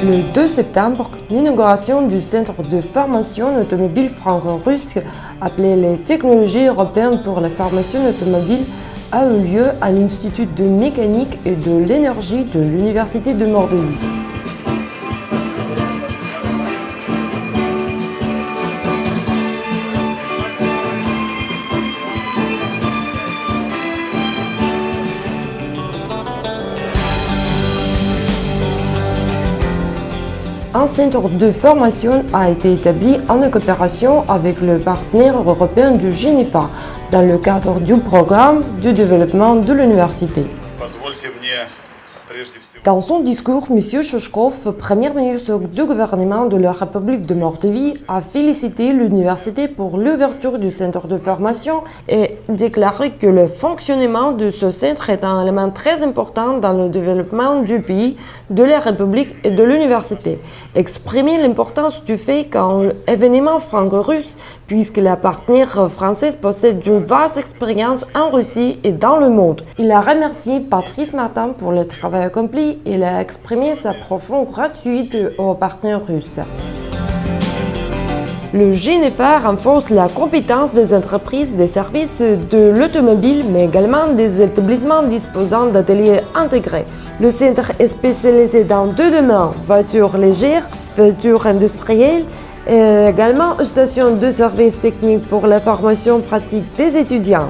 Le 2 septembre, l'inauguration du centre de formation automobile franco-russe appelé les technologies européennes pour la formation automobile a eu lieu à l'Institut de mécanique et de l'énergie de l'Université de Mordovie. Un centre de formation a été établi en coopération avec le partenaire européen du GENEFA dans le cadre du programme de développement de l'université. Dans son discours, M. Shishkov, Premier ministre du gouvernement de la République de Mordovie, a félicité l'université pour l'ouverture du centre de formation et déclaré que le fonctionnement de ce centre est un élément très important dans le développement du pays, de la République et de l'université. Exprimer l'importance du fait qu'un événement franco-russe, puisque la partenaire française possède une vaste expérience en Russie et dans le monde. Il a remercié Patrice Martin pour le travail accompli. Il a exprimé sa profonde gratitude aux partenaires russes. Le GENEFA renforce la compétence des entreprises des services de l'automobile, mais également des établissements disposant d'ateliers intégrés. Le centre est spécialisé dans deux domaines, voitures légères, voitures industrielles, et également une station de service technique pour la formation pratique des étudiants.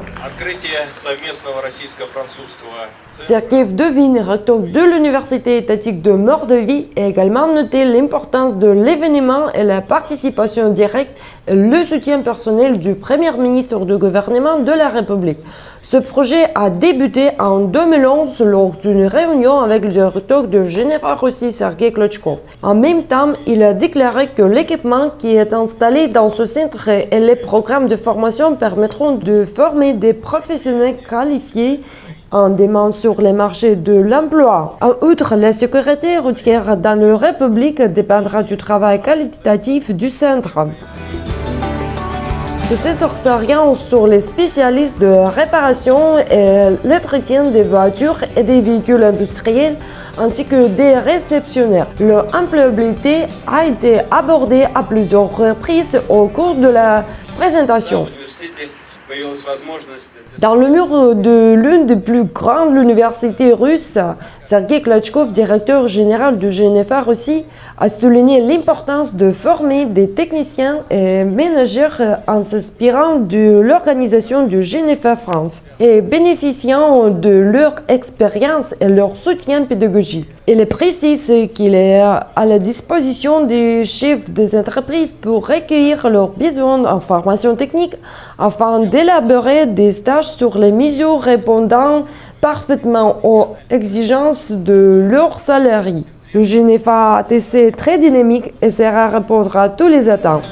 Sergei Vdovin, recteur de l'Université étatique de Mordovie, a également noté l'importance de l'événement et la participation directe et le soutien personnel du Premier ministre du gouvernement de la République. Ce projet a débuté en 2011 lors d'une réunion avec le directeur de GENEFA Russie, Sergei Klochkov. En même temps, il a déclaré que l'équipement qui est installé dans ce centre et les programmes de formation permettront de former des professionnels qualifiés en demande sur les marchés de l'emploi. En outre, la sécurité routière dans la République dépendra du travail qualitatif du centre. Ce centre s'oriente sur les spécialistes de réparation et l'entretien des voitures et des véhicules industriels ainsi que des réceptionnaires. Leur employabilité a été abordée à plusieurs reprises au cours de la présentation. Dans le mur de l'une des plus grandes universités russes, Sergei Klochkov, directeur général du GENEFA Russie, a souligné l'importance de former des techniciens et managers en s'inspirant de l'organisation du GENEFA France et bénéficiant de leur expérience et leur soutien pédagogique. Il précise qu'il est à la disposition des chefs des entreprises pour recueillir leurs besoins en formation technique afin d'élaborer des stages sur les mesures répondant parfaitement aux exigences de leurs salariés. Le GENEFA ATC est très dynamique et sert à répondre à tous les attentes.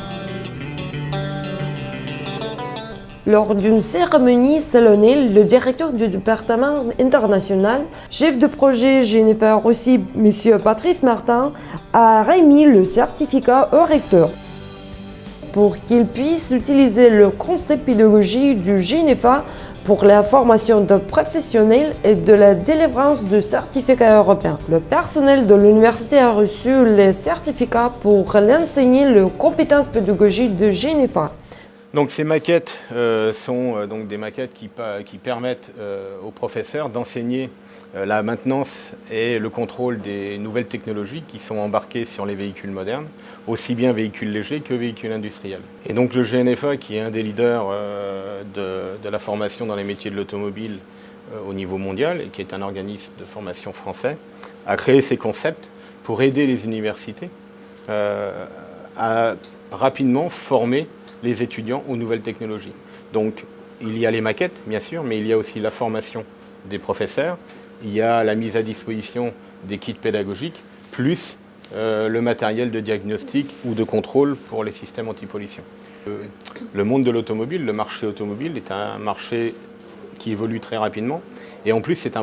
Lors d'une cérémonie solennelle, le directeur du département international, chef de projet GENEFA Russie, M. Patrice Martin, a remis le certificat au recteur pour qu'il puisse utiliser le concept pédagogique du GENEFA pour la formation de professionnels et de la délivrance de certificats européens. Le personnel de l'université a reçu les certificats pour l'enseigner les compétences pédagogiques de GENEFA. Donc ces maquettes sont donc des maquettes qui permettent aux professeurs d'enseigner la maintenance et le contrôle des nouvelles technologies qui sont embarquées sur les véhicules modernes, aussi bien véhicules légers que véhicules industriels. Et donc le GENEFA, qui est un des leaders de la formation dans les métiers de l'automobile au niveau mondial et qui est un organisme de formation français, a créé ces concepts pour aider les universités à rapidement former les étudiants aux nouvelles technologies. Donc il y a les maquettes, bien sûr, mais il y a aussi la formation des professeurs, il y a la mise à disposition des kits pédagogiques, plus le matériel de diagnostic ou de contrôle pour les systèmes anti-pollution. Le monde de l'automobile, le marché automobile, est un marché qui évolue très rapidement et en plus c'est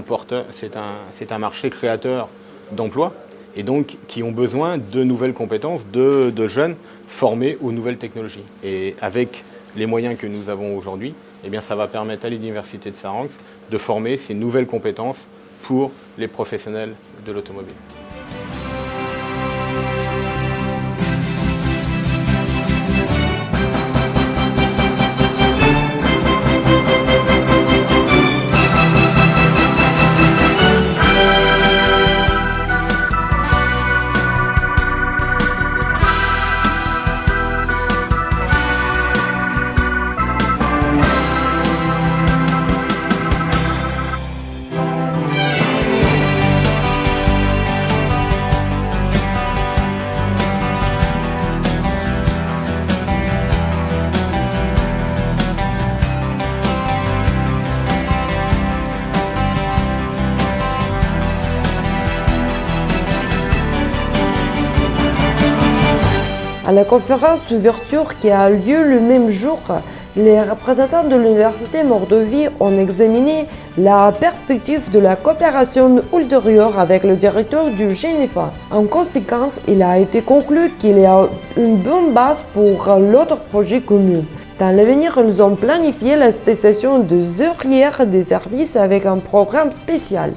un marché créateur d'emplois et donc qui ont besoin de nouvelles compétences, de jeunes formés aux nouvelles technologies. Et avec les moyens que nous avons aujourd'hui, eh bien, ça va permettre à l'Université de Saransk de former ces nouvelles compétences pour les professionnels de l'automobile. À la conférence d'ouverture qui a lieu le même jour, les représentants de l'Université Mordovie ont examiné la perspective de la coopération ultérieure avec le directeur du GNFA. En conséquence, il a été conclu qu'il y a une bonne base pour l'autre projet commun. Dans l'avenir, ils ont planifié l'attestation de ouvrières des services avec un programme spécial.